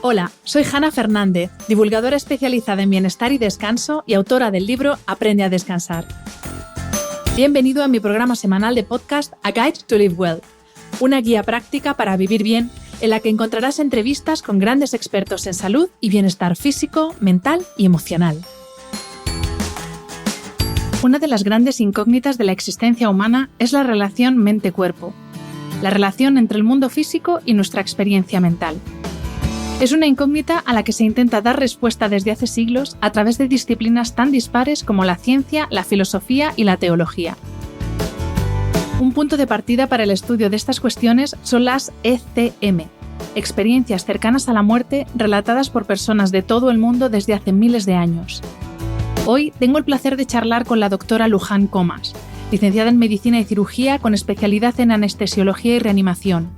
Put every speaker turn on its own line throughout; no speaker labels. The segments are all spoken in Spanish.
Hola, soy Hanna Fernández, divulgadora especializada en bienestar y descanso y autora del libro Aprende a descansar. Bienvenido a mi programa semanal de podcast A Guide to Live Well, una guía práctica para vivir bien en la que encontrarás entrevistas con grandes expertos en salud y bienestar físico, mental y emocional. Una de las grandes incógnitas de la existencia humana es la relación mente-cuerpo, la relación entre el mundo físico y nuestra experiencia mental. Es una incógnita a la que se intenta dar respuesta desde hace siglos a través de disciplinas tan dispares como la ciencia, la filosofía y la teología. Un punto de partida para el estudio de estas cuestiones son las ECM, experiencias cercanas a la muerte relatadas por personas de todo el mundo desde hace miles de años. Hoy tengo el placer de charlar con la doctora Luján Comas, licenciada en Medicina y Cirugía con especialidad en Anestesiología y Reanimación.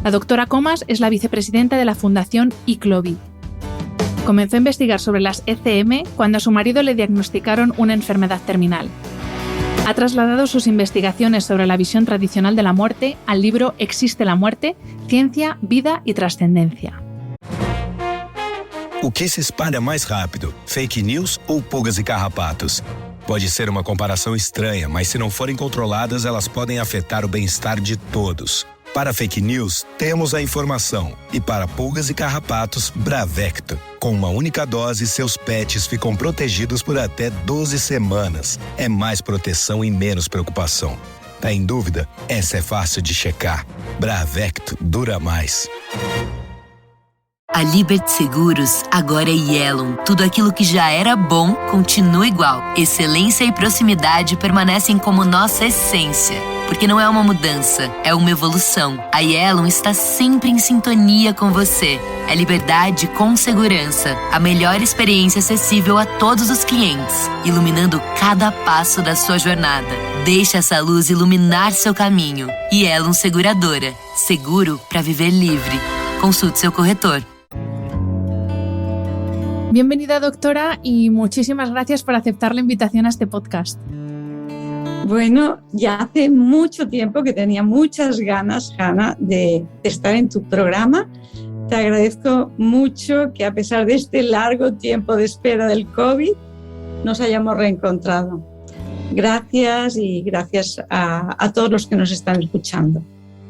La doctora Comas es la vicepresidenta de la Fundación ICLOVI. Comenzó a investigar sobre las ECM cuando a su marido le diagnosticaron una enfermedad terminal. Ha trasladado sus investigaciones sobre la visión tradicional de la muerte al libro Existe la muerte, ciencia, vida y trascendencia.
O que se espalha mais rápido, fake news ou pulgas e carrapatos? Pode ser uma comparação estranha, mas se não forem controladas, elas podem afetar o bem-estar de todos. Para fake news, temos a informação. E para pulgas e carrapatos, Bravecto. Com uma única dose, seus pets ficam protegidos por até 12 semanas. É mais proteção e menos preocupação. Tá em dúvida? Essa é fácil de checar. Bravecto dura mais.
A Liberty Seguros agora é Yellow. Tudo aquilo que já era bom continua igual. Excelência e proximidade permanecem como nossa essência. Porque não é uma mudança, é uma evolução. A Yellow está sempre em sintonia com você. É liberdade com segurança. A melhor experiência acessível a todos os clientes, iluminando cada passo da sua jornada. Deixe essa luz iluminar seu caminho. Yellow Seguradora. Seguro para viver livre. Consulte seu corretor.
Bienvenida, doctora, y muchísimas gracias por aceptar la invitación a este podcast.
Bueno, ya hace mucho tiempo que tenía muchas ganas, Hanna, de estar en tu programa. Te agradezco mucho que a pesar de este largo tiempo de espera del COVID, nos hayamos reencontrado. Gracias y gracias a todos los que nos están escuchando.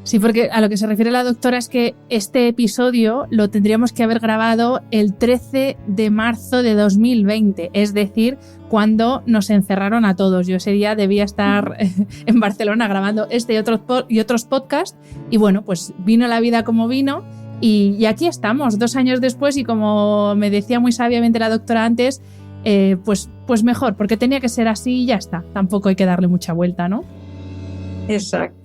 Sí, porque a lo que se refiere la doctora es que este episodio lo tendríamos que haber grabado el 13 de marzo de 2020, es decir, cuando nos encerraron a todos. Yo ese día debía estar en Barcelona grabando este y otros podcasts y bueno, pues vino la vida como vino y aquí estamos 2 años después y como me decía muy sabiamente la doctora antes, pues mejor, porque tenía que ser así y ya está. Tampoco hay que darle mucha vuelta, ¿no?
Exacto.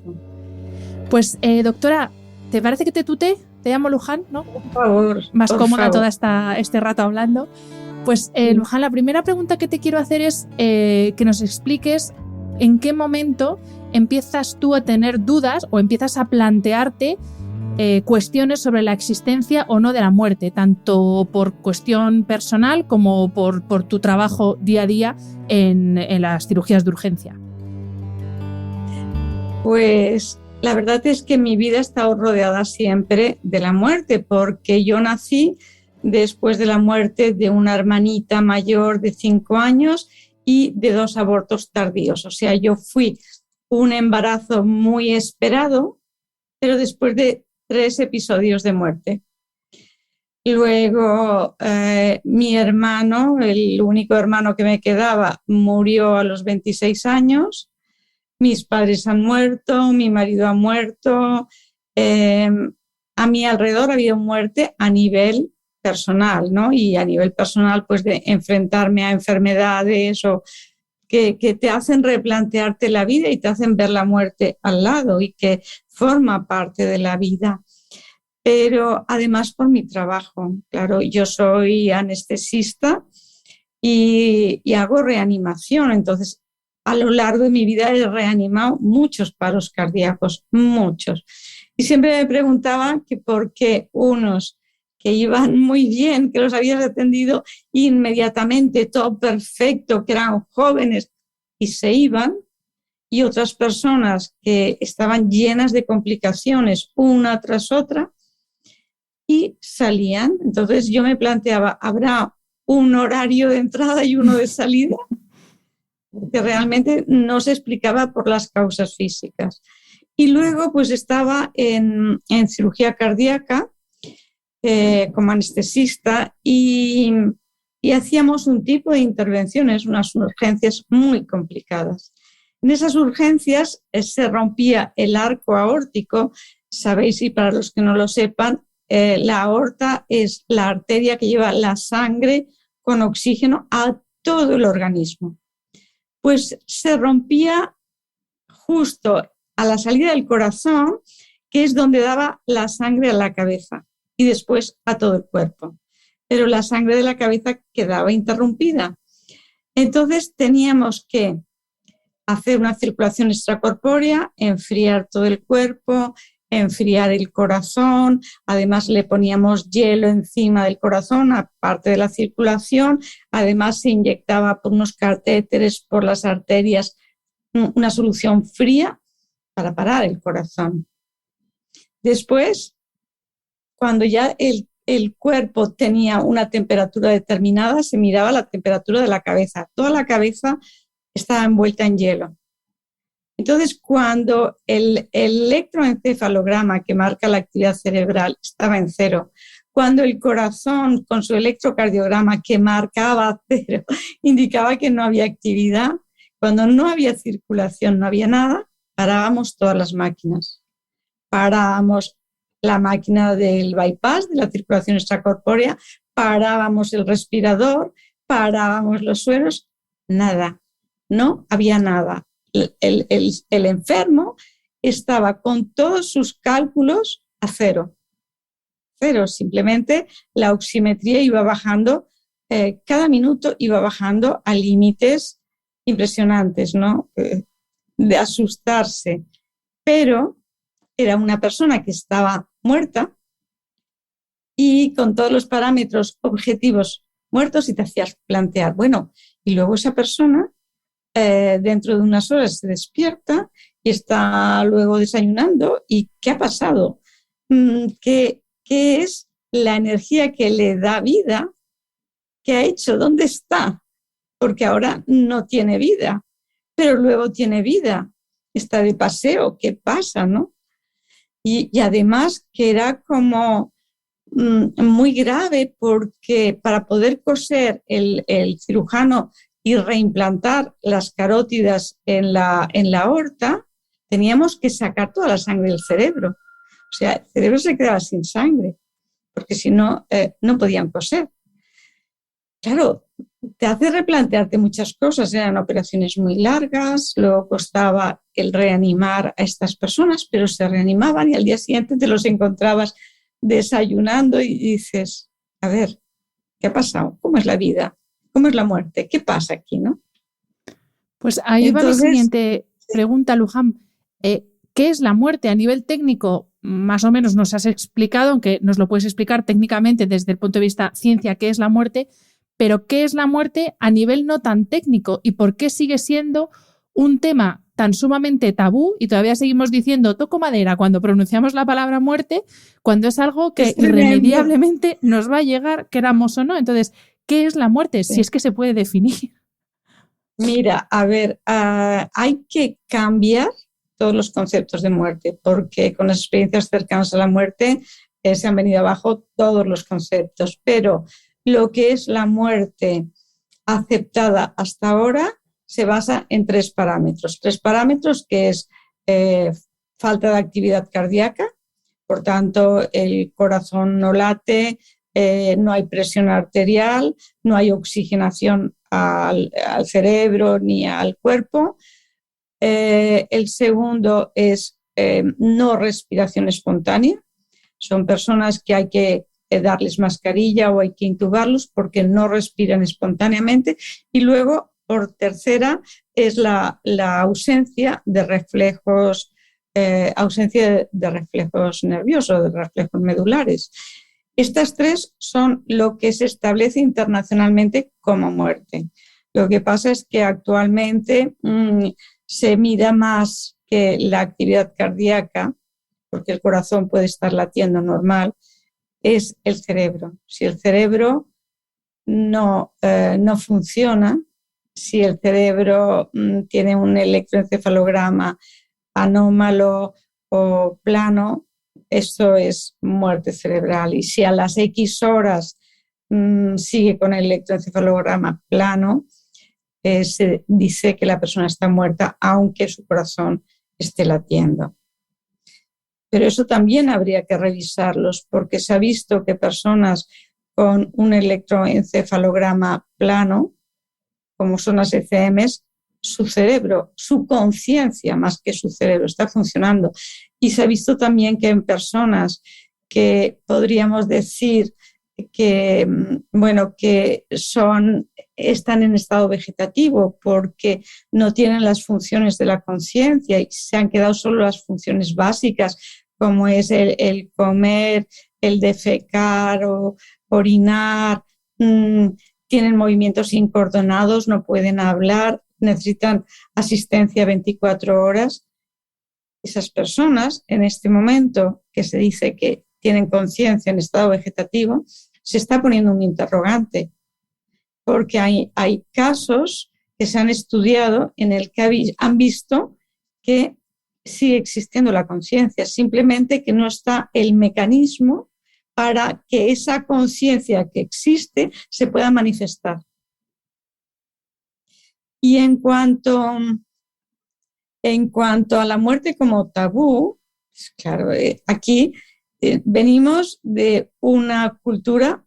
Pues, doctora, ¿te parece que te tutee? Te llamo Luján, ¿no?
Por favor.
Más
por
cómoda
favor.
toda este rato hablando. Pues, Luján, la primera pregunta que te quiero hacer es que nos expliques en qué momento empiezas tú a tener dudas o empiezas a plantearte cuestiones sobre la existencia o no de la muerte, tanto por cuestión personal como por tu trabajo día a día en las cirugías de urgencia.
Pues la verdad es que mi vida ha estado rodeada siempre de la muerte, porque yo nací después de la muerte de una hermanita mayor de 5 años y de 2 abortos tardíos. O sea, yo fui un embarazo muy esperado, pero después de 3 episodios de muerte. Luego, mi hermano, el único hermano que me quedaba, murió a los 26 años. Mis padres han muerto, mi marido ha muerto. A mi alrededor ha habido muerte a nivel personal, ¿no? Y a nivel personal, pues de enfrentarme a enfermedades o que te hacen replantearte la vida y te hacen ver la muerte al lado y que forma parte de la vida. Pero además por mi trabajo. Claro, yo soy anestesista y hago reanimación, entonces a lo largo de mi vida he reanimado muchos paros cardíacos, muchos. Y siempre me preguntaba que por qué unos que iban muy bien, que los habías atendido inmediatamente, todo perfecto, que eran jóvenes y se iban, y otras personas que estaban llenas de complicaciones una tras otra, y salían. Entonces yo me planteaba, ¿habrá un horario de entrada y uno de salida? Porque realmente no se explicaba por las causas físicas. Y luego pues estaba en cirugía cardíaca como anestesista y hacíamos un tipo de intervenciones, unas urgencias muy complicadas. En esas urgencias se rompía el arco aórtico. Sabéis, y para los que no lo sepan, la aorta es la arteria que lleva la sangre con oxígeno a todo el organismo. Pues se rompía justo a la salida del corazón, que es donde daba la sangre a la cabeza y después a todo el cuerpo. Pero la sangre de la cabeza quedaba interrumpida. Entonces teníamos que hacer una circulación extracorpórea, enfriar todo el cuerpo, enfriar el corazón, además le poníamos hielo encima del corazón, aparte de la circulación, además se inyectaba por unos catéteres por las arterias una solución fría para parar el corazón. Después, cuando ya el cuerpo tenía una temperatura determinada, se miraba la temperatura de la cabeza. Toda la cabeza estaba envuelta en hielo. Entonces, cuando el electroencefalograma que marca la actividad cerebral estaba en 0, cuando el corazón con su electrocardiograma que marcaba 0 indicaba que no había actividad, cuando no había circulación, no había nada, parábamos todas las máquinas. Parábamos la máquina del bypass, de la circulación extracorpórea, parábamos el respirador, parábamos los sueros, nada, no había nada. El enfermo estaba con todos sus cálculos a 0. 0, simplemente la oximetría iba bajando, cada minuto iba bajando a límites impresionantes, ¿no? De asustarse. Pero era una persona que estaba muerta y con todos los parámetros objetivos muertos, y te hacías plantear, bueno, y luego esa persona dentro de unas horas se despierta y está luego desayunando, ¿y qué ha pasado? ¿Qué es la energía que le da vida? ¿Qué ha hecho? ¿Dónde está? Porque ahora no tiene vida, pero luego tiene vida, está de paseo, ¿qué pasa, no? Y además que era como muy grave, porque para poder coser el cirujano y reimplantar las carótidas en la aorta, teníamos que sacar toda la sangre del cerebro. O sea, el cerebro se quedaba sin sangre, porque si no, no podían coser. Claro, te hace replantearte muchas cosas. Eran operaciones muy largas, luego costaba el reanimar a estas personas, pero se reanimaban y al día siguiente te los encontrabas desayunando y dices, a ver, ¿qué ha pasado? ¿Cómo es la vida? ¿Cómo es la muerte? ¿Qué pasa aquí, no?
Pues ahí va mi siguiente pregunta, Luján. ¿Qué es la muerte? A nivel técnico, más o menos nos has explicado, aunque nos lo puedes explicar técnicamente desde el punto de vista ciencia, qué es la muerte, pero ¿qué es la muerte a nivel no tan técnico? ¿Y por qué sigue siendo un tema tan sumamente tabú y todavía seguimos diciendo toco madera cuando pronunciamos la palabra muerte, cuando es algo que irremediablemente nos va a llegar, queramos o no? Entonces, ¿qué es la muerte? Sí. Si es que se puede definir.
Mira, a ver, hay que cambiar todos los conceptos de muerte, porque con las experiencias cercanas a la muerte se han venido abajo todos los conceptos, pero lo que es la muerte aceptada hasta ahora se basa en 3 parámetros. 3 parámetros que es falta de actividad cardíaca, por tanto el corazón no late, no hay presión arterial, no hay oxigenación al cerebro ni al cuerpo. El segundo es no respiración espontánea. Son personas que hay que darles mascarilla o hay que intubarlos porque no respiran espontáneamente. Y luego, por tercera, es la ausencia de reflejos, nerviosos, de reflejos medulares. Estas 3 son lo que se establece internacionalmente como muerte. Lo que pasa es que actualmente se mira más que la actividad cardíaca, porque el corazón puede estar latiendo normal, es el cerebro. Si el cerebro no funciona, si el cerebro tiene un electroencefalograma anómalo o plano, eso es muerte cerebral. Y si a las X horas sigue con el electroencefalograma plano, se dice que la persona está muerta, aunque su corazón esté latiendo. Pero eso también habría que revisarlos, porque se ha visto que personas con un electroencefalograma plano, como son las ECMs, su cerebro, su conciencia más que su cerebro está funcionando. Y se ha visto también que en personas que podríamos decir que, que están en estado vegetativo porque no tienen las funciones de la conciencia y se han quedado solo las funciones básicas, como es el comer, el defecar o orinar, tienen movimientos incoordinados, no pueden hablar, necesitan asistencia 24 horas. Esas personas, en este momento que se dice que tienen conciencia en estado vegetativo, se está poniendo un interrogante, porque hay casos que se han estudiado en el que han visto que sigue existiendo la conciencia, simplemente que no está el mecanismo para que esa conciencia que existe se pueda manifestar. Y en cuanto a la muerte como tabú, pues claro, aquí venimos de una cultura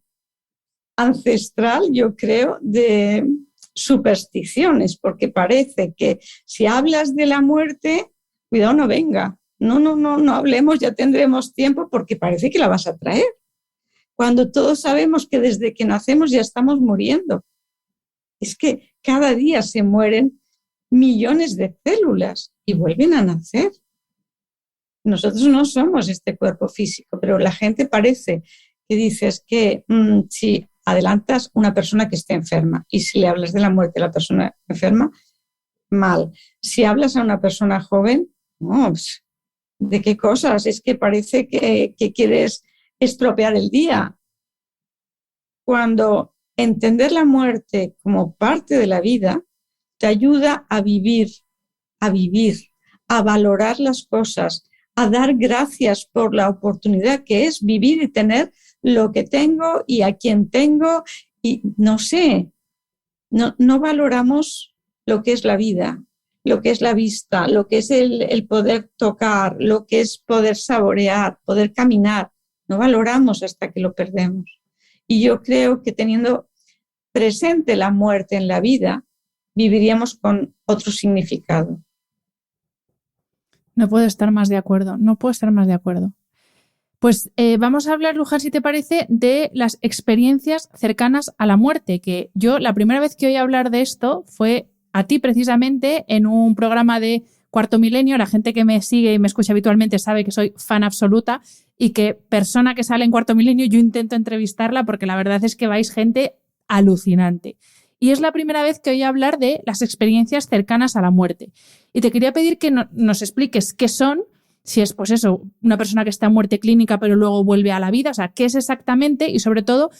ancestral, yo creo, de supersticiones, porque parece que si hablas de la muerte, cuidado, no venga. No hablemos, ya tendremos tiempo, porque parece que la vas a traer. Cuando todos sabemos que desde que nacemos ya estamos muriendo. Es que cada día se mueren millones de células y vuelven a nacer. Nosotros no somos este cuerpo físico, pero la gente parece que dices que si adelantas una persona que esté enferma y si le hablas de la muerte a la persona enferma, mal. Si hablas a una persona joven, no, pues, ¿de qué cosas? Es que parece que quieres estropear el día. Cuando entender la muerte como parte de la vida te ayuda a vivir, a valorar las cosas, a dar gracias por la oportunidad que es vivir y tener lo que tengo y a quien tengo. Y no sé, no valoramos lo que es la vida, lo que es la vista, lo que es el poder tocar, lo que es poder saborear, poder caminar. No valoramos hasta que lo perdemos. Y yo creo que teniendo presente la muerte en la vida, viviríamos con otro significado.
No puedo estar más de acuerdo, Pues vamos a hablar, Luján, si te parece, de las experiencias cercanas a la muerte, que yo la primera vez que oí hablar de esto fue a ti precisamente en un programa de Cuarto Milenio. La gente que me sigue y me escucha habitualmente sabe que soy fan absoluta y que persona que sale en Cuarto Milenio yo intento entrevistarla porque la verdad es que vais gente alucinante. Y es la primera vez que oí hablar de las experiencias cercanas a la muerte. Y te quería pedir que nos expliques qué son, si es pues eso, una persona que está en muerte clínica pero luego vuelve a la vida, o sea, qué es exactamente y sobre todo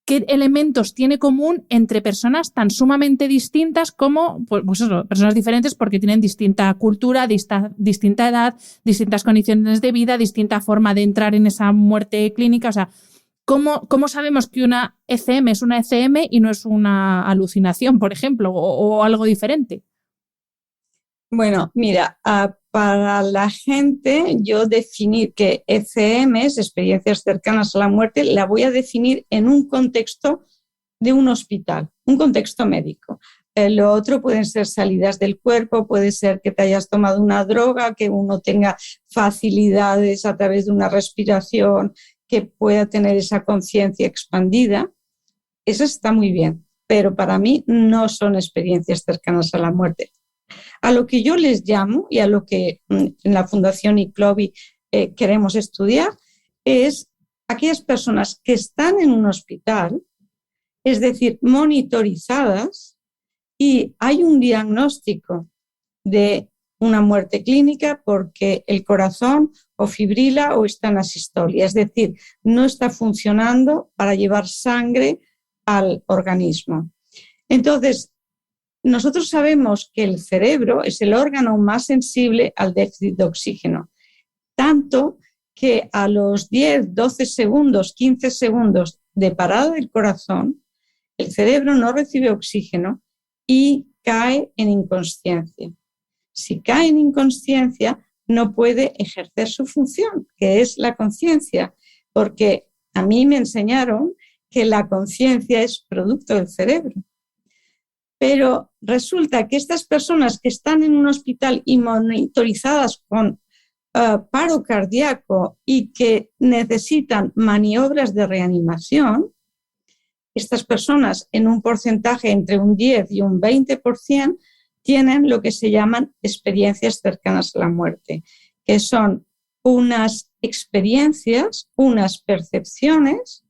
qué elementos tiene común entre personas tan sumamente distintas como, pues eso, personas diferentes porque tienen distinta cultura, distinta edad, distintas condiciones de vida, distinta forma de entrar en esa muerte clínica. O sea, ¿cómo sabemos que una ECM es una ECM y no es una alucinación, por ejemplo, o algo diferente?
Bueno, mira, para la gente yo definir que ECMs, experiencias cercanas a la muerte, la voy a definir en un contexto de un hospital, un contexto médico. Lo otro pueden ser salidas del cuerpo, puede ser que te hayas tomado una droga, que uno tenga facilidades a través de una respiración, que pueda tener esa conciencia expandida. Eso está muy bien, pero para mí no son experiencias cercanas a la muerte. A lo que yo les llamo y a lo que en la Fundación ICLOVI queremos estudiar es aquellas personas que están en un hospital, es decir, monitorizadas, y hay un diagnóstico de una muerte clínica porque el corazón o fibrila o está en asistolia, es decir, no está funcionando para llevar sangre al organismo. Entonces, nosotros sabemos que el cerebro es el órgano más sensible al déficit de oxígeno, tanto que a los 10, 12 segundos, 15 segundos de parada del corazón, el cerebro no recibe oxígeno y cae en inconsciencia. Si cae en inconsciencia, no puede ejercer su función, que es la conciencia, porque a mí me enseñaron que la conciencia es producto del cerebro. Pero resulta que estas personas que están en un hospital y monitorizadas con paro cardíaco y que necesitan maniobras de reanimación, estas personas en un porcentaje entre un 10 y un 20% tienen lo que se llaman experiencias cercanas a la muerte, que son unas experiencias, unas percepciones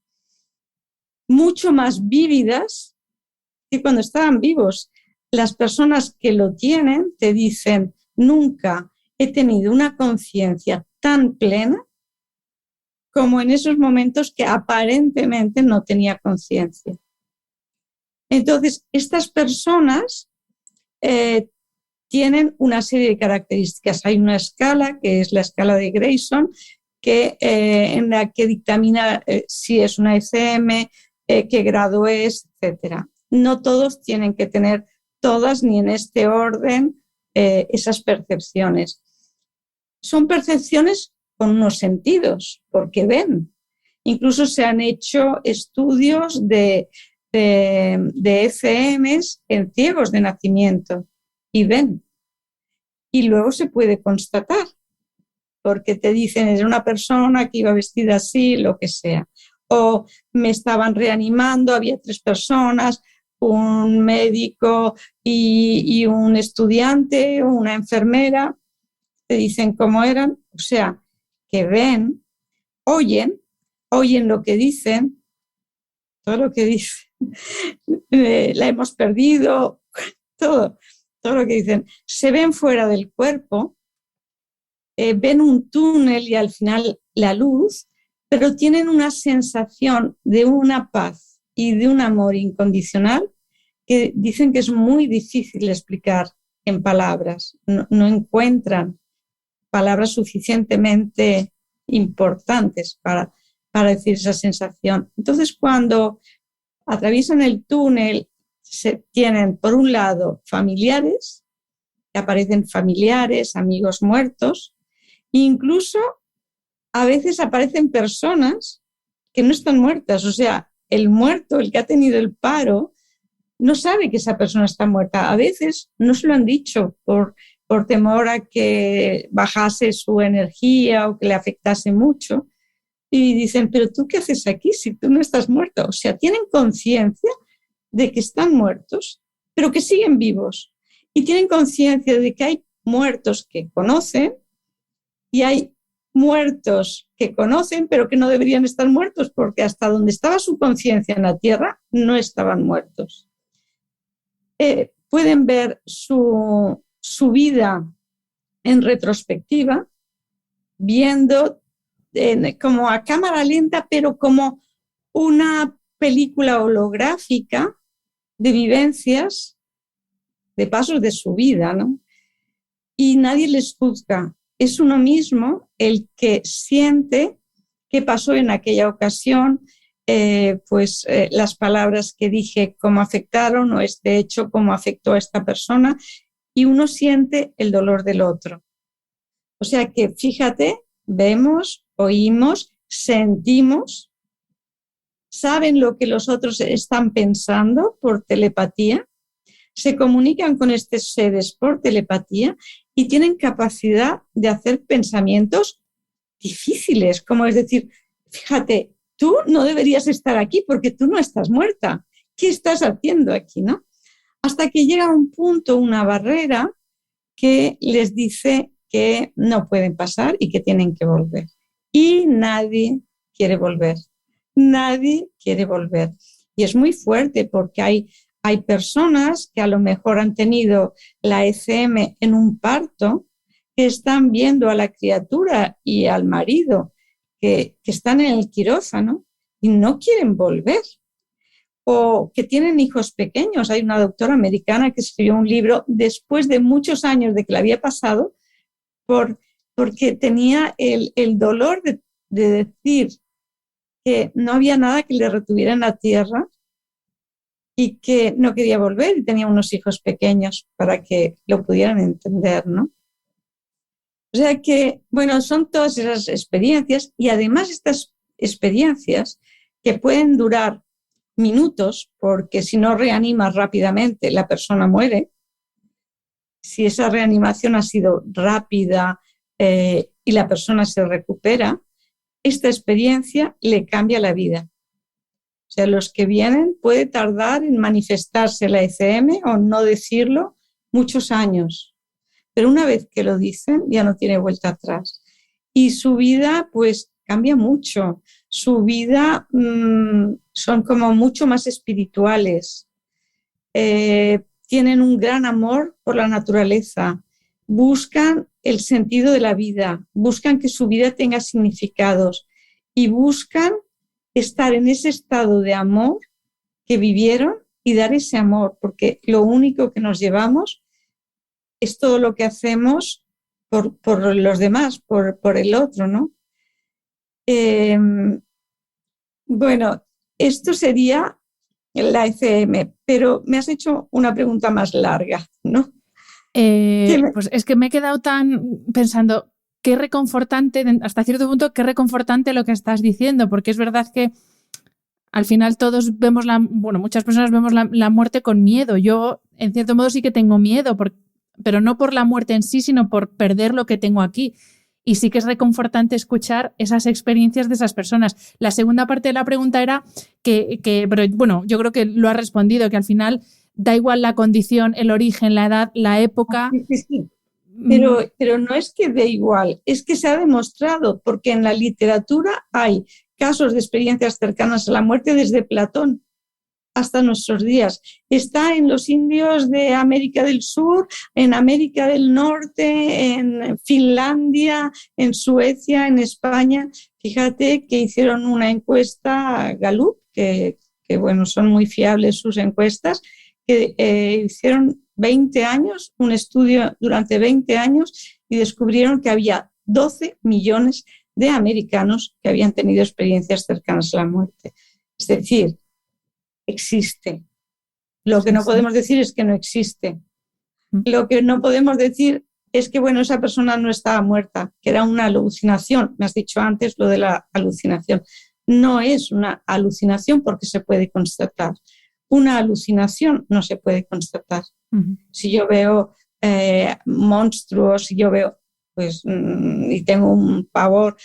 mucho más vívidas que cuando estaban vivos. Las personas que lo tienen te dicen, nunca he tenido una conciencia tan plena como en esos momentos que aparentemente no tenía conciencia. Entonces, estas personas tienen una serie de características. Hay una escala, que es la escala de Grayson, en la que dictamina si es una ECM, qué grado es, etc. No todos tienen que tener todas ni en este orden esas percepciones. Son percepciones con unos sentidos, porque ven. Incluso se han hecho estudios de ECMs en ciegos de nacimiento y ven. Y luego se puede constatar, porque te dicen, es una persona que iba vestida así, lo que sea. O me estaban reanimando, había 3 personas, un médico y un estudiante, una enfermera, te dicen cómo eran, o sea, que ven, oyen lo que dicen, todo lo que dicen, la hemos perdido, todo lo que dicen, se ven fuera del cuerpo, ven un túnel y al final la luz, pero tienen una sensación de una paz y de un amor incondicional que dicen que es muy difícil explicar en palabras, no encuentran palabras suficientemente importantes para decir esa sensación. Entonces, cuando atraviesan el túnel, se tienen, por un lado, familiares, que aparecen familiares, amigos muertos, e incluso a veces aparecen personas que no están muertas. O sea, el muerto, el que ha tenido el paro, no sabe que esa persona está muerta. A veces no se lo han dicho por temor a que bajase su energía o que le afectase mucho. Y dicen, pero ¿tú qué haces aquí si tú no estás muerto? O sea, tienen conciencia de que están muertos, pero que siguen vivos. Y tienen conciencia de que hay muertos que conocen y hay muertos que conocen, pero que no deberían estar muertos porque hasta donde estaba su conciencia en la tierra no estaban muertos. Pueden ver su vida en retrospectiva, viendo como a cámara lenta, pero como una película holográfica de vivencias, de pasos de su vida, ¿no? Y nadie les juzga. Es uno mismo el que siente qué pasó en aquella ocasión, las palabras que dije, cómo afectaron, o este hecho, cómo afectó a esta persona, y uno siente el dolor del otro. O sea que, fíjate, vemos, oímos, sentimos, saben lo que los otros están pensando por telepatía, se comunican con estos seres por telepatía y tienen capacidad de hacer pensamientos difíciles, como es decir, fíjate, tú no deberías estar aquí porque tú no estás muerta. ¿Qué estás haciendo aquí, no? Hasta que llega un punto, una barrera que les dice que no pueden pasar y que tienen que volver. Y nadie quiere volver. Nadie quiere volver. Y es muy fuerte porque hay Hay personas que a lo mejor han tenido la ECM en un parto, que están viendo a la criatura y al marido que están en el quirófano y no quieren volver. O que tienen hijos pequeños. Hay una doctora americana que escribió un libro después de muchos años de que le había pasado, porque tenía el dolor de decir que no había nada que le retuviera en la tierra y que no quería volver y tenía unos hijos pequeños para que lo pudieran entender, ¿no? O sea que, bueno, son todas esas experiencias y además estas experiencias que pueden durar minutos, porque si no reanimas rápidamente la persona muere. Si esa reanimación ha sido rápida y la persona se recupera, esta experiencia le cambia la vida. O sea, los que vienen puede tardar en manifestarse la ECM o no decirlo muchos años, pero una vez que lo dicen ya no tiene vuelta atrás. Y su vida pues cambia mucho. Su vida son como mucho más espirituales, tienen un gran amor por la naturaleza, buscan el sentido de la vida, buscan que su vida tenga significados y buscan estar en ese estado de amor que vivieron y dar ese amor, porque lo único que nos llevamos es todo lo que hacemos por los demás, por el otro, ¿no? Bueno, esto sería la ECM, pero me has hecho una pregunta más larga, ¿no?
Pues es que me he quedado tan pensando, qué reconfortante, hasta cierto punto, qué reconfortante lo que estás diciendo, porque es verdad que al final todos vemos muchas personas vemos la muerte con miedo. Yo, en cierto modo, sí que tengo miedo, pero no por la muerte en sí, sino por perder lo que tengo aquí. Y sí que es reconfortante escuchar esas experiencias de esas personas. La segunda parte de la pregunta era pero bueno, yo creo que lo has respondido, que al final da igual la condición, el origen, la edad, la época.
Sí. Pero no es que dé igual, es que se ha demostrado, porque en la literatura hay casos de experiencias cercanas a la muerte desde Platón hasta nuestros días. Está en los indios de América del Sur, en América del Norte, en Finlandia, en Suecia, en España. Fíjate que hicieron una encuesta Gallup, que bueno, son muy fiables sus encuestas, que hicieron 20 años, un estudio durante 20 años y descubrieron que había 12 millones de americanos que habían tenido experiencias cercanas a la muerte. Es decir, existe. Lo que no podemos decir es que no existe. Lo que no podemos decir es que, bueno, esa persona no estaba muerta, que era una alucinación. Me has dicho antes lo de la alucinación. No es una alucinación porque se puede constatar. Una alucinación no se puede constatar. Si yo veo monstruos, si yo veo, pues, y tengo un pavor,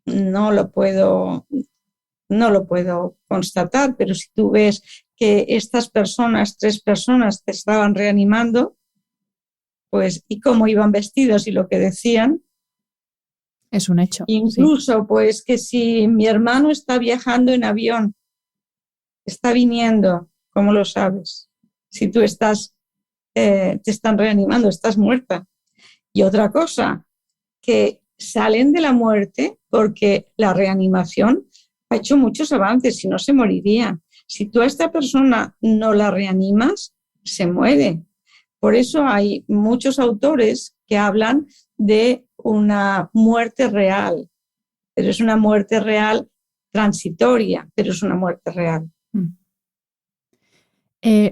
no lo puedo constatar, pero si tú ves que estas personas, 3 personas, te estaban reanimando, pues, y cómo iban vestidos y lo que decían,
es un hecho.
Incluso,
sí.
Pues, que si mi hermano está viajando en avión, está viniendo, ¿cómo lo sabes? Si tú te están reanimando, estás muerta. Y otra cosa, que salen de la muerte porque la reanimación ha hecho muchos avances, si no se moriría. Si tú a esta persona no la reanimas, se muere. Por eso hay muchos autores que hablan de una muerte real, pero es una muerte real transitoria, pero es una muerte real.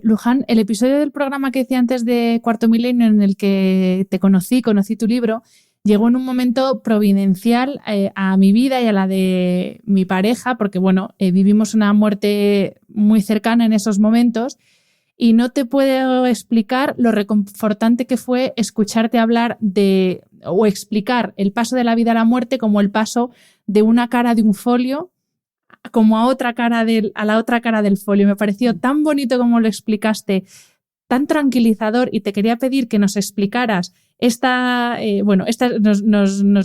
Luján, el episodio del programa que decía antes de Cuarto Milenio, en el que te conocí tu libro, llegó en un momento providencial a mi vida y a la de mi pareja, porque bueno, vivimos una muerte muy cercana en esos momentos y no te puedo explicar lo reconfortante que fue escucharte hablar o explicar el paso de la vida a la muerte como el paso de una cara de un folio como a la otra cara del folio. Me pareció tan bonito como lo explicaste, tan tranquilizador, y te quería pedir que nos explicaras nos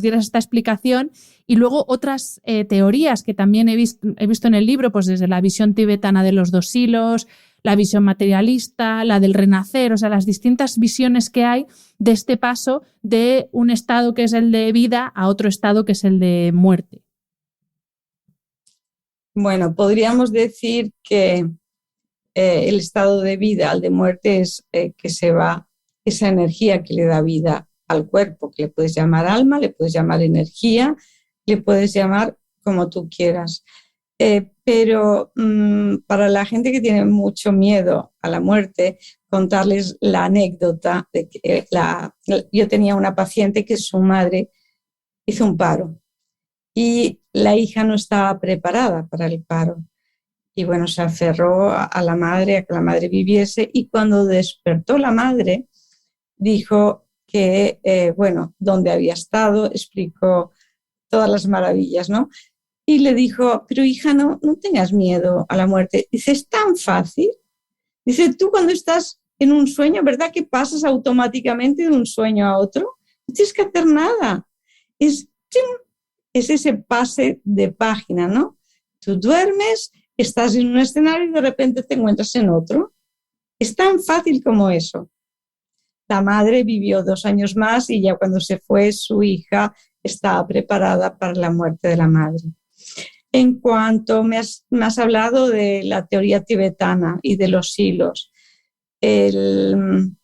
dieras esta explicación y luego otras teorías que también he visto en el libro, pues desde la visión tibetana de los 2 hilos, la visión materialista, la del renacer, o sea, las distintas visiones que hay de este paso de un estado que es el de vida a otro estado que es el de muerte.
Bueno, podríamos decir que el estado de vida al de muerte es que se va esa energía que le da vida al cuerpo, que le puedes llamar alma, le puedes llamar energía, le puedes llamar como tú quieras. Pero para la gente que tiene mucho miedo a la muerte, contarles la anécdota de que yo tenía una paciente que su madre hizo un paro y la hija no estaba preparada para el paro. Y bueno, se aferró a la madre, a que la madre viviese, y cuando despertó la madre, dijo que, bueno, dónde había estado, explicó todas las maravillas, ¿no? Y le dijo, pero hija, no tengas miedo a la muerte. Dice, es tan fácil. Dice, tú cuando estás en un sueño, ¿verdad que pasas automáticamente de un sueño a otro? No tienes que hacer nada. Es ese pase de página, ¿no? Tú duermes, estás en un escenario y de repente te encuentras en otro. Es tan fácil como eso. La madre vivió 2 años más y ya cuando se fue, su hija estaba preparada para la muerte de la madre. En cuanto me has hablado de la teoría tibetana y de los hilos, en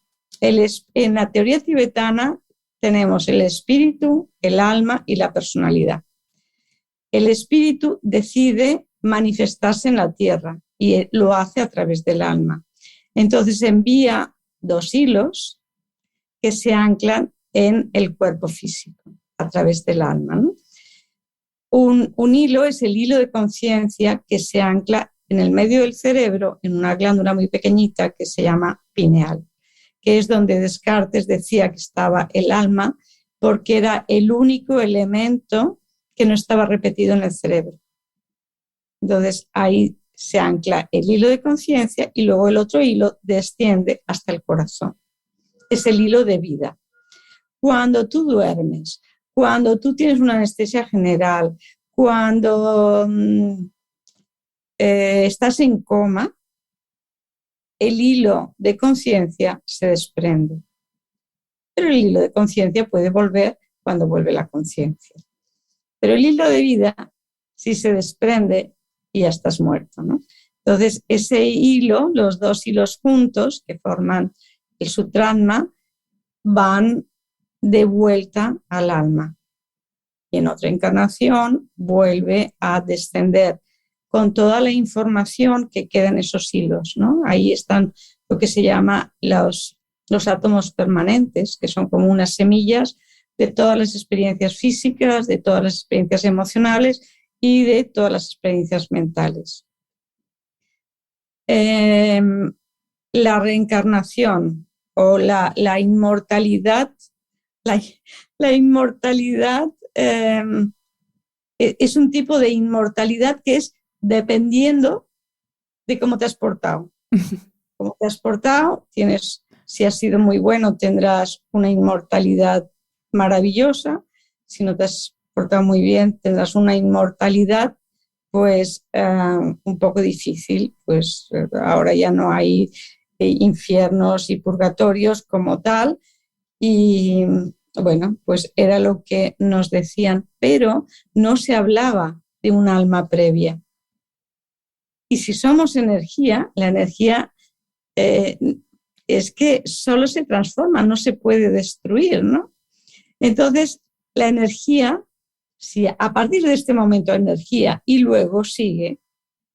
la teoría tibetana tenemos el espíritu, el alma y la personalidad. El espíritu decide manifestarse en la tierra y lo hace a través del alma. Entonces envía 2 hilos que se anclan en el cuerpo físico a través del alma, ¿no? Un hilo es el hilo de conciencia que se ancla en el medio del cerebro, en una glándula muy pequeñita que se llama pineal, que es donde Descartes decía que estaba el alma, porque era el único elemento que no estaba repetido en el cerebro. Entonces ahí se ancla el hilo de conciencia y luego el otro hilo desciende hasta el corazón. Es el hilo de vida. Cuando tú duermes, cuando tú tienes una anestesia general, cuando estás en coma, el hilo de conciencia se desprende. Pero el hilo de conciencia puede volver cuando vuelve la conciencia. Pero el hilo de vida, si se desprende, ya estás muerto, ¿no? Entonces, ese hilo, los 2 hilos juntos que forman el sutranma, van de vuelta al alma. Y en otra encarnación vuelve a descender con toda la información que queda en esos hilos, ¿no? Ahí están lo que se llama los átomos permanentes, que son como unas semillas de todas las experiencias físicas, de todas las experiencias emocionales y de todas las experiencias mentales. La reencarnación o la inmortalidad, la inmortalidad es un tipo de inmortalidad que es dependiendo de cómo te has portado. Cómo te has portado, si has sido muy bueno, tendrás una inmortalidad maravillosa. Si no te has portado muy bien, tendrás una inmortalidad pues un poco difícil. Pues ahora ya no hay infiernos y purgatorios como tal. Y bueno, pues era lo que nos decían, pero no se hablaba de un alma previa. Y si somos energía, la energía es que solo se transforma, no se puede destruir, ¿no? Entonces, la energía, si a partir de este momento hay energía y luego sigue,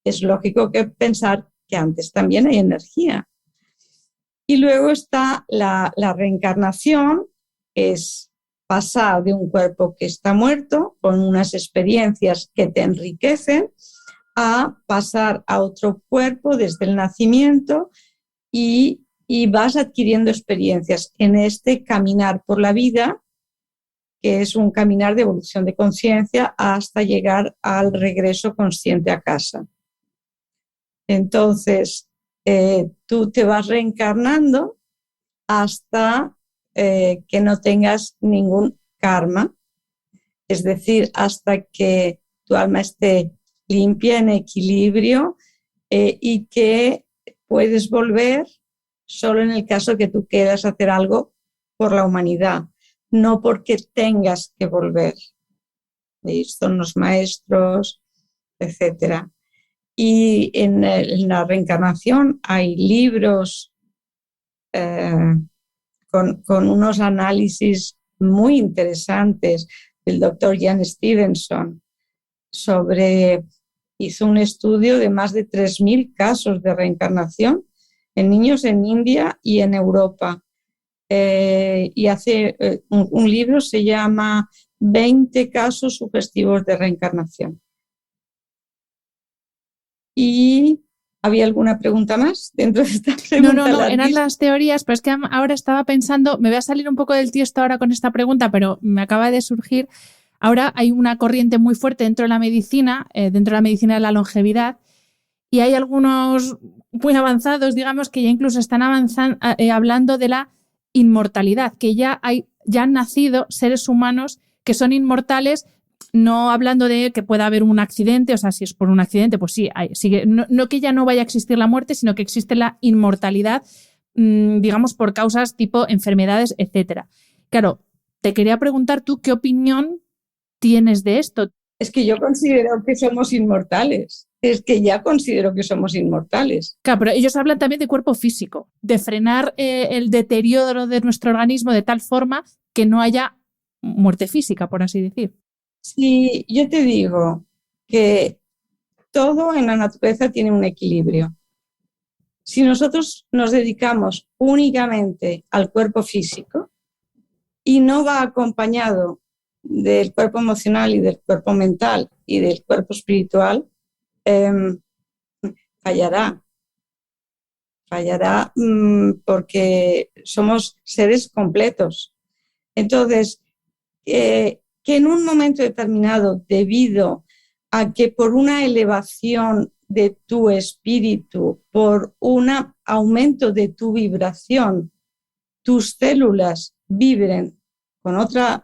es lógico que pensar que antes también hay energía. Y luego está la reencarnación, es pasar de un cuerpo que está muerto con unas experiencias que te enriquecen a pasar a otro cuerpo desde el nacimiento y vas adquiriendo experiencias en este caminar por la vida, que es un caminar de evolución de conciencia hasta llegar al regreso consciente a casa. Entonces, tú te vas reencarnando hasta que no tengas ningún karma, es decir, hasta que tu alma esté limpia, en equilibrio y que puedes volver solo en el caso que tú quieras hacer algo por la humanidad, no porque tengas que volver. Son los maestros, etcétera. Y en la reencarnación hay libros con unos análisis muy interesantes del doctor Jan Stevenson hizo un estudio de más de 3.000 casos de reencarnación en niños en India y en Europa. Y hace un libro, se llama 20 casos sugestivos de reencarnación. ¿Y había alguna pregunta más dentro de esta pregunta?
No, eran las teorías, pero es que ahora estaba pensando, me voy a salir un poco del tiesto ahora con esta pregunta, pero me acaba de surgir. Ahora hay una corriente muy fuerte dentro de la medicina de la longevidad, y hay algunos muy avanzados, digamos, que ya incluso están hablando de la inmortalidad, que ya han nacido seres humanos que son inmortales, no hablando de que pueda haber un accidente, o sea, si es por un accidente, pues sí, no que ya no vaya a existir la muerte, sino que existe la inmortalidad, digamos, por causas tipo enfermedades, etcétera. Claro, te quería preguntar tú qué opinión tienes de esto.
Es que yo considero que somos inmortales. Es que ya considero que somos inmortales.
Claro, pero ellos hablan también de cuerpo físico, de frenar el deterioro de nuestro organismo de tal forma que no haya muerte física, por así decir.
Sí, yo te digo que todo en la naturaleza tiene un equilibrio. Si nosotros nos dedicamos únicamente al cuerpo físico y no va acompañado del cuerpo emocional y del cuerpo mental y del cuerpo espiritual, fallará porque somos seres completos. Entonces, que en un momento determinado, debido a que por una elevación de tu espíritu, por un aumento de tu vibración, tus células vibren con otra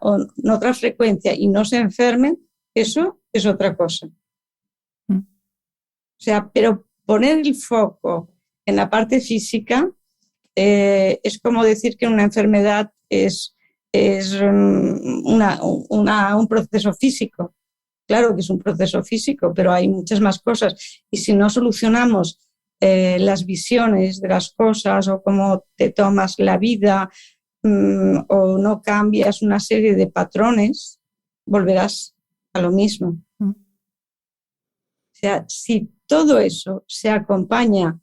frecuencia y no se enfermen, eso es otra cosa. O sea, pero poner el foco en la parte física es como decir que una enfermedad es un proceso físico. Claro que es un proceso físico, pero hay muchas más cosas. Y si no solucionamos las visiones de las cosas o cómo te tomas la vida o no cambias una serie de patrones, volverás a lo mismo. O sea, si todo eso se acompaña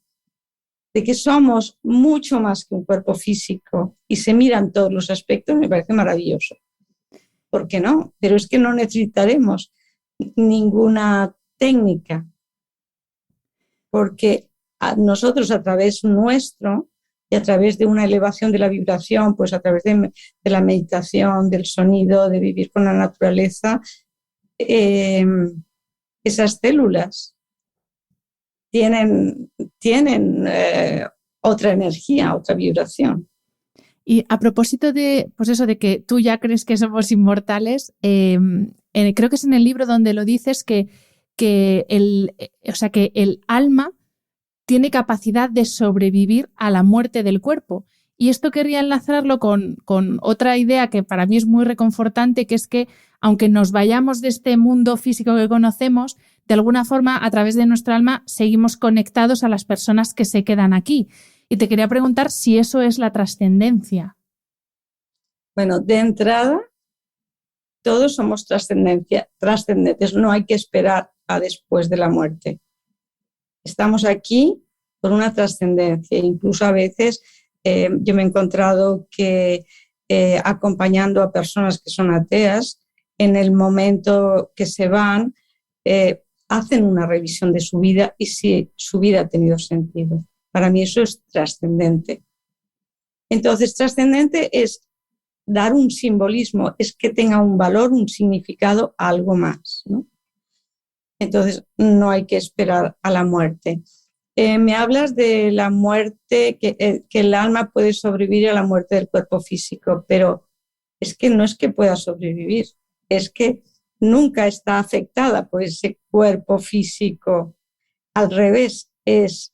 de que somos mucho más que un cuerpo físico y se miran todos los aspectos, me parece maravilloso. ¿Por qué no? Pero es que no necesitaremos ninguna técnica, porque nosotros a través nuestro y a través de una elevación de la vibración, pues a través de la meditación, del sonido, de vivir con la naturaleza, esas células tienen otra energía, otra vibración.
Y a propósito de, pues eso, de que tú ya crees que somos inmortales, creo que es en el libro donde lo dices que el alma tiene capacidad de sobrevivir a la muerte del cuerpo. Y esto querría enlazarlo con otra idea que para mí es muy reconfortante, que es que aunque nos vayamos de este mundo físico que conocemos, de alguna forma a través de nuestra alma seguimos conectados a las personas que se quedan aquí. Y te quería preguntar si eso es la trascendencia.
Bueno, de entrada, todos somos trascendentes, no hay que esperar a después de la muerte. Estamos aquí por una trascendencia, incluso a veces yo me he encontrado que acompañando a personas que son ateas, en el momento que se van, hacen una revisión de su vida y si su vida ha tenido sentido. Para mí eso es trascendente. Entonces, trascendente es dar un simbolismo, es que tenga un valor, un significado, algo más, ¿no? Entonces, no hay que esperar a la muerte. Me hablas de la muerte, que el alma puede sobrevivir a la muerte del cuerpo físico, pero es que no es que pueda sobrevivir, es que nunca está afectada por ese cuerpo físico. Al revés, es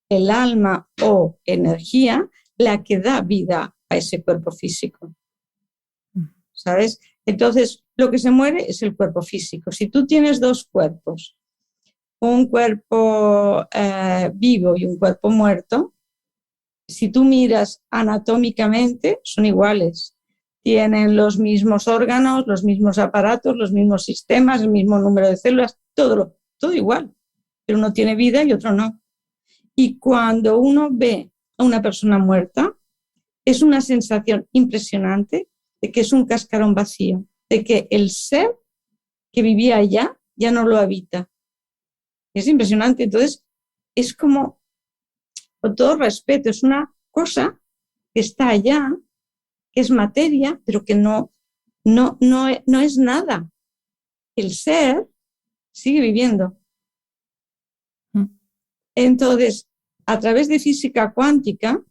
el alma o energía la que da vida a ese cuerpo físico. ¿Sabes? Entonces, lo que se muere es el cuerpo físico. Si tú tienes dos cuerpos, un cuerpo vivo y un cuerpo muerto, si tú miras anatómicamente, son iguales. Tienen los mismos órganos, los mismos aparatos, los mismos sistemas, el mismo número de células, todo igual. Pero uno tiene vida y otro no. Y cuando uno ve a una persona muerta, es una sensación impresionante de que es un cascarón vacío, de que el ser que vivía allá ya no lo habita. Es impresionante. Entonces, es como, con todo respeto, es una cosa que está allá, que es materia, pero que no es nada. El ser sigue viviendo. Entonces, a través de física cuántica,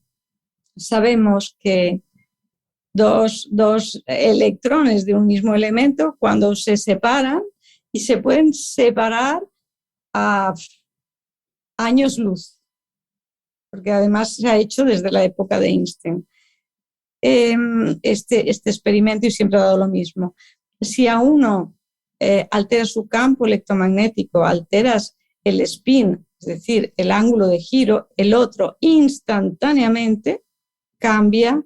sabemos que dos electrones de un mismo elemento, cuando se separan, y se pueden separar a años luz, porque además se ha hecho desde la época de Einstein. Este experimento, y siempre ha dado lo mismo. Si a uno alteras su campo electromagnético, alteras el spin, es decir, el ángulo de giro, el otro instantáneamente cambia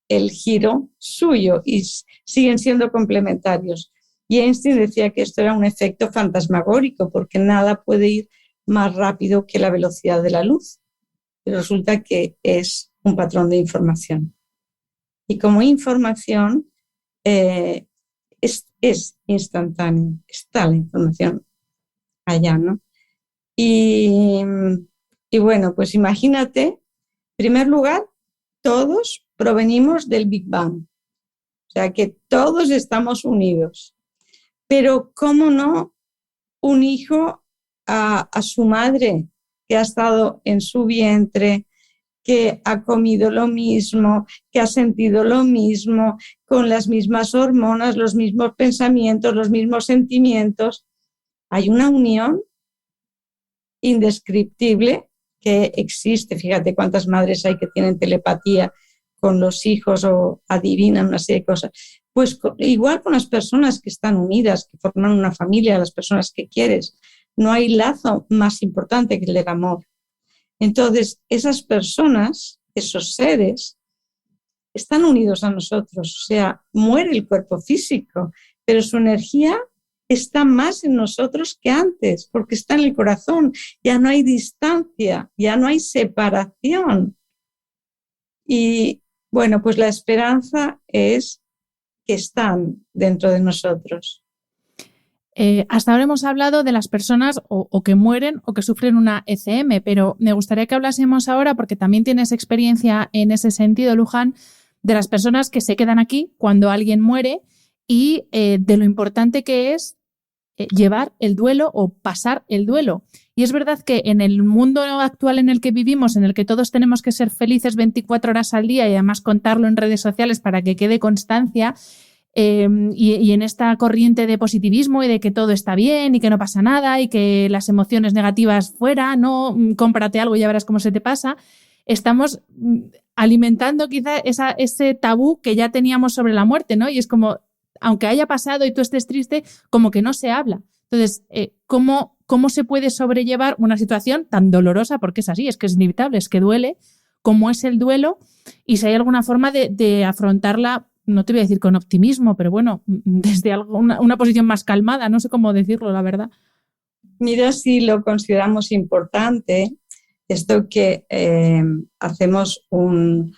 el giro suyo y siguen siendo complementarios. Y Einstein decía que esto era un efecto fantasmagórico porque nada puede ir más rápido que la velocidad de la luz. Pero resulta que es un patrón de información. Y como información es instantáneo, está la información allá, ¿no? Y bueno, pues imagínate, en primer lugar, todos provenimos del Big Bang, o sea que todos estamos unidos. Pero ¿cómo no un hijo a su madre que ha estado en su vientre, que ha comido lo mismo, que ha sentido lo mismo, con las mismas hormonas, los mismos pensamientos, los mismos sentimientos? Hay una unión indescriptible que existe. Fíjate cuántas madres hay que tienen telepatía con los hijos o adivinan una serie de cosas. Pues igual con las personas que están unidas, que forman una familia, las personas que quieres. No hay lazo más importante que el del amor. Entonces, esas personas, esos seres, están unidos a nosotros. O sea, muere el cuerpo físico, pero su energía está más en nosotros que antes, porque está en el corazón. Ya no hay distancia, ya no hay separación. Y bueno, pues la esperanza es que están dentro de nosotros.
Hasta ahora hemos hablado de las personas o que mueren o que sufren una ECM, pero me gustaría que hablásemos ahora, porque también tienes experiencia en ese sentido, Luján, de las personas que se quedan aquí cuando alguien muere y de lo importante que es llevar el duelo o pasar el duelo. Y es verdad que en el mundo actual en el que vivimos, en el que todos tenemos que ser felices 24 horas al día y además contarlo en redes sociales para que quede constancia, y en esta corriente de positivismo y de que todo está bien y que no pasa nada y que las emociones negativas fuera, no, cómprate algo y ya verás cómo se te pasa, estamos alimentando quizá ese tabú que ya teníamos sobre la muerte, ¿no? Y es como, aunque haya pasado y tú estés triste, como que no se habla. Entonces, ¿cómo se puede sobrellevar una situación tan dolorosa? Porque es así, es que es inevitable, es que duele, como es el duelo, y si hay alguna forma de afrontarla, no te voy a decir con optimismo, pero bueno, desde una posición más calmada, no sé cómo decirlo, la verdad.
Mira, si lo consideramos importante, esto que hacemos un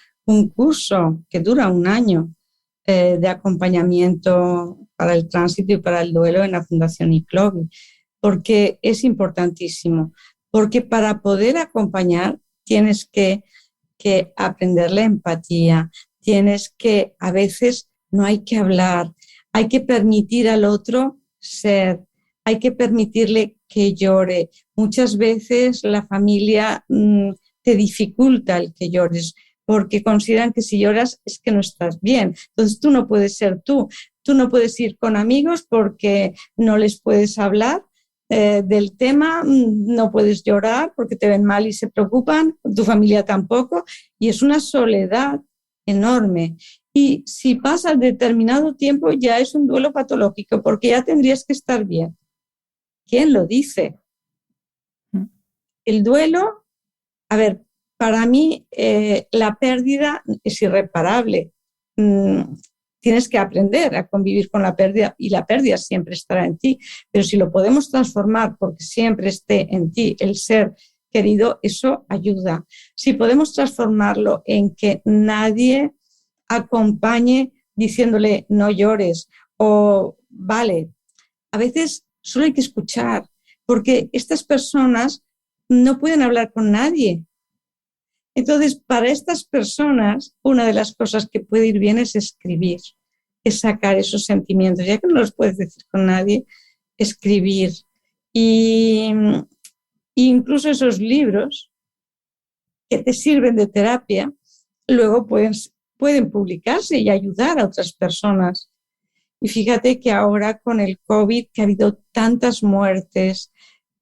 curso que dura un año de acompañamiento para el tránsito y para el duelo en la Fundación ICLOVI, porque es importantísimo, porque para poder acompañar tienes que aprender la empatía, tienes que, a veces no hay que hablar, hay que permitir al otro ser, hay que permitirle que llore. Muchas veces la familia te dificulta el que llores porque consideran que si lloras es que no estás bien. Entonces tú no puedes ser tú no puedes ir con amigos porque no les puedes hablar, del tema, no puedes llorar porque te ven mal y se preocupan, tu familia tampoco, y es una soledad enorme. Y si pasas determinado tiempo ya es un duelo patológico porque ya tendrías que estar bien. ¿Quién lo dice? El duelo, a ver, para mí la pérdida es irreparable. Tienes que aprender a convivir con la pérdida y la pérdida siempre estará en ti, pero si lo podemos transformar porque siempre esté en ti el ser querido, eso ayuda. Si podemos transformarlo en que nadie acompañe diciéndole no llores o vale, a veces solo hay que escuchar porque estas personas no pueden hablar con nadie. Entonces, para estas personas, una de las cosas que puede ir bien es escribir, es sacar esos sentimientos, ya que no los puedes decir con nadie, escribir. Y incluso esos libros que te sirven de terapia, luego pueden publicarse y ayudar a otras personas. Y fíjate que ahora con el COVID, que ha habido tantas muertes,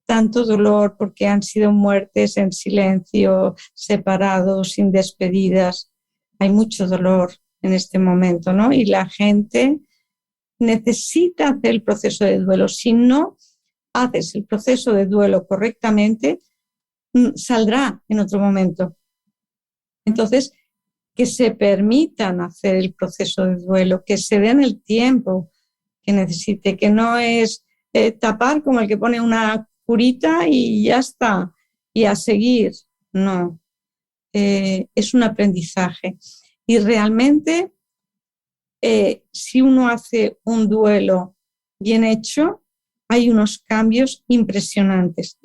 tanto dolor, porque han sido muertes en silencio, separados, sin despedidas. Hay mucho dolor en este momento, ¿no? Y la gente necesita hacer el proceso de duelo. Si no haces el proceso de duelo correctamente, saldrá en otro momento. Entonces, que se permitan hacer el proceso de duelo, que se den el tiempo que necesite, que no es tapar como el que pone una curita y ya está, y a seguir. No, es un aprendizaje. Y realmente, si uno hace un duelo bien hecho, hay unos cambios impresionantes,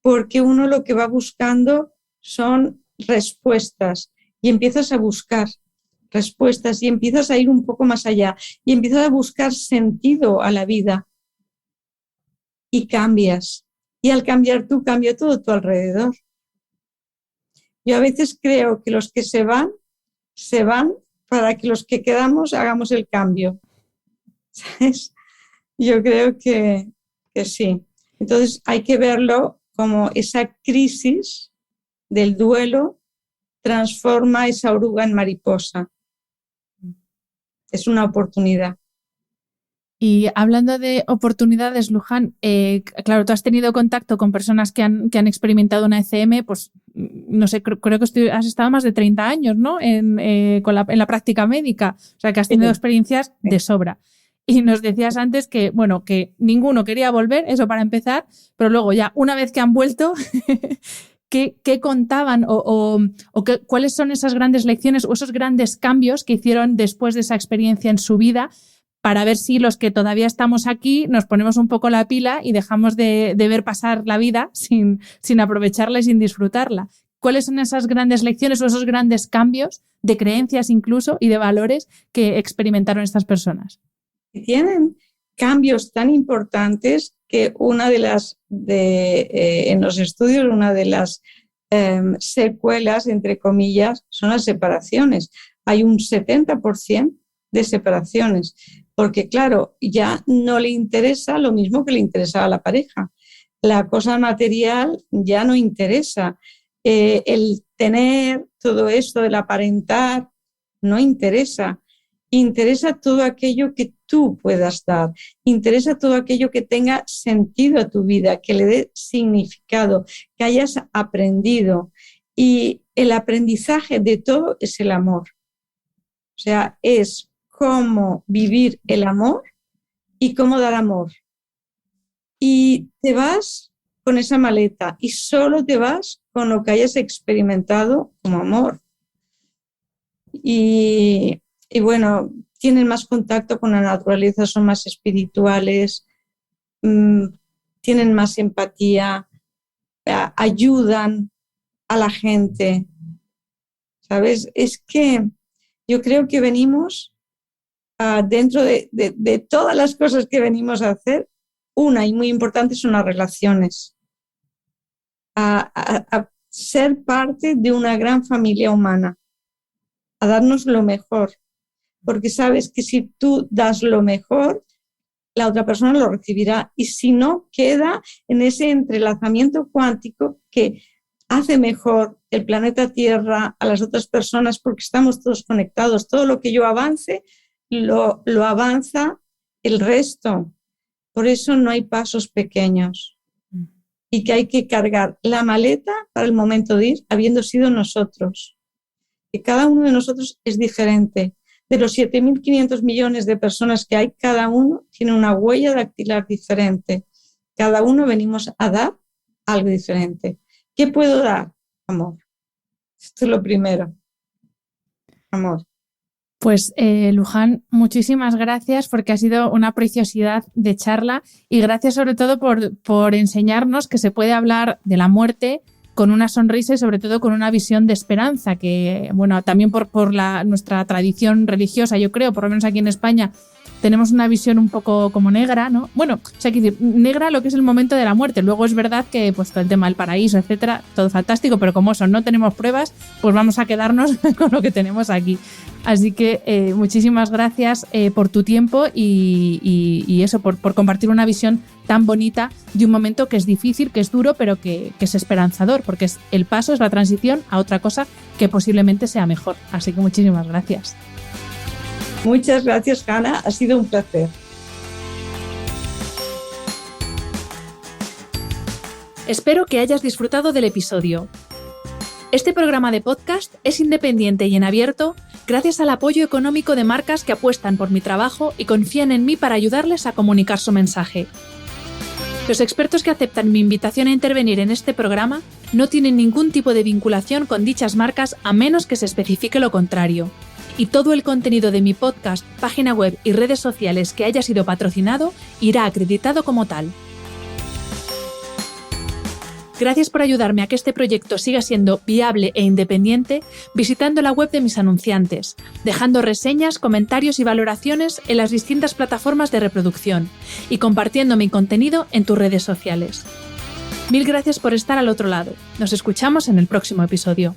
porque uno lo que va buscando son respuestas y empiezas a buscar respuestas y empiezas a ir un poco más allá y empiezas a buscar sentido a la vida. Y cambias. Y al cambiar tú, cambia todo a tu alrededor. Yo a veces creo que los que se van para que los que quedamos hagamos el cambio. ¿Sabes? Yo creo que sí. Entonces hay que verlo como esa crisis del duelo transforma esa oruga en mariposa. Es una oportunidad.
Y hablando de oportunidades, Luján, claro, tú has tenido contacto con personas que han experimentado una ECM, pues no sé, creo que has estado más de 30 años, ¿no? En la práctica médica, o sea que has tenido experiencias de sobra. Y nos decías antes que, bueno, que ninguno quería volver, eso para empezar, pero luego ya una vez que han vuelto, ¿qué contaban cuáles son esas grandes lecciones o esos grandes cambios que hicieron después de esa experiencia en su vida? Para ver si los que todavía estamos aquí nos ponemos un poco la pila y dejamos de ver pasar la vida sin aprovecharla y sin disfrutarla. ¿Cuáles son esas grandes lecciones o esos grandes cambios de creencias incluso y de valores que experimentaron estas personas?
Tienen cambios tan importantes que en los estudios, una de las secuelas, entre comillas, son las separaciones. Hay un 70% de separaciones. Porque, claro, ya no le interesa lo mismo que le interesaba a la pareja. La cosa material ya no interesa. El tener todo esto, el aparentar, no interesa. Interesa todo aquello que tú puedas dar. Interesa todo aquello que tenga sentido a tu vida, que le dé significado, que hayas aprendido. Y el aprendizaje de todo es el amor. O sea, es cómo vivir el amor y cómo dar amor. Y te vas con esa maleta y solo te vas con lo que hayas experimentado como amor. Y bueno, tienen más contacto con la naturaleza, son más espirituales, tienen más empatía, ayudan a la gente. ¿Sabes? Es que yo creo que venimos dentro de todas las cosas que venimos a hacer, una y muy importante son las relaciones. A ser parte de una gran familia humana, a darnos lo mejor. Porque sabes que si tú das lo mejor, la otra persona lo recibirá. Y si no, queda en ese entrelazamiento cuántico que hace mejor el planeta Tierra a las otras personas porque estamos todos conectados. Todo lo que yo avance, lo avanza el resto. Por eso no hay pasos pequeños. Y que hay que cargar la maleta para el momento de ir, habiendo sido nosotros. Que cada uno de nosotros es diferente. De los 7.500 millones de personas que hay, cada uno tiene una huella dactilar diferente. Cada uno venimos a dar algo diferente. ¿Qué puedo dar? Amor. Esto es lo primero. Amor.
Pues Luján, muchísimas gracias porque ha sido una preciosidad de charla y gracias sobre todo por enseñarnos que se puede hablar de la muerte con una sonrisa y sobre todo con una visión de esperanza que, bueno, también por nuestra tradición religiosa, yo creo, por lo menos aquí en España, tenemos una visión un poco como negra, ¿no? Bueno, o sea, quiero decir, negra lo que es el momento de la muerte. Luego es verdad que pues todo el tema del paraíso, etcétera, todo fantástico, pero como eso no tenemos pruebas, pues vamos a quedarnos con lo que tenemos aquí. Así que muchísimas gracias por tu tiempo y eso, por compartir una visión tan bonita de un momento que es difícil, que es duro, pero que es esperanzador, porque es el paso, es la transición a otra cosa que posiblemente sea mejor. Así que muchísimas gracias.
Muchas gracias, Hanna. Ha sido un placer.
Espero que hayas disfrutado del episodio. Este programa de podcast es independiente y en abierto gracias al apoyo económico de marcas que apuestan por mi trabajo y confían en mí para ayudarles a comunicar su mensaje. Los expertos que aceptan mi invitación a intervenir en este programa no tienen ningún tipo de vinculación con dichas marcas a menos que se especifique lo contrario. Y todo el contenido de mi podcast, página web y redes sociales que haya sido patrocinado irá acreditado como tal. Gracias por ayudarme a que este proyecto siga siendo viable e independiente visitando la web de mis anunciantes, dejando reseñas, comentarios y valoraciones en las distintas plataformas de reproducción y compartiendo mi contenido en tus redes sociales. Mil gracias por estar al otro lado. Nos escuchamos en el próximo episodio.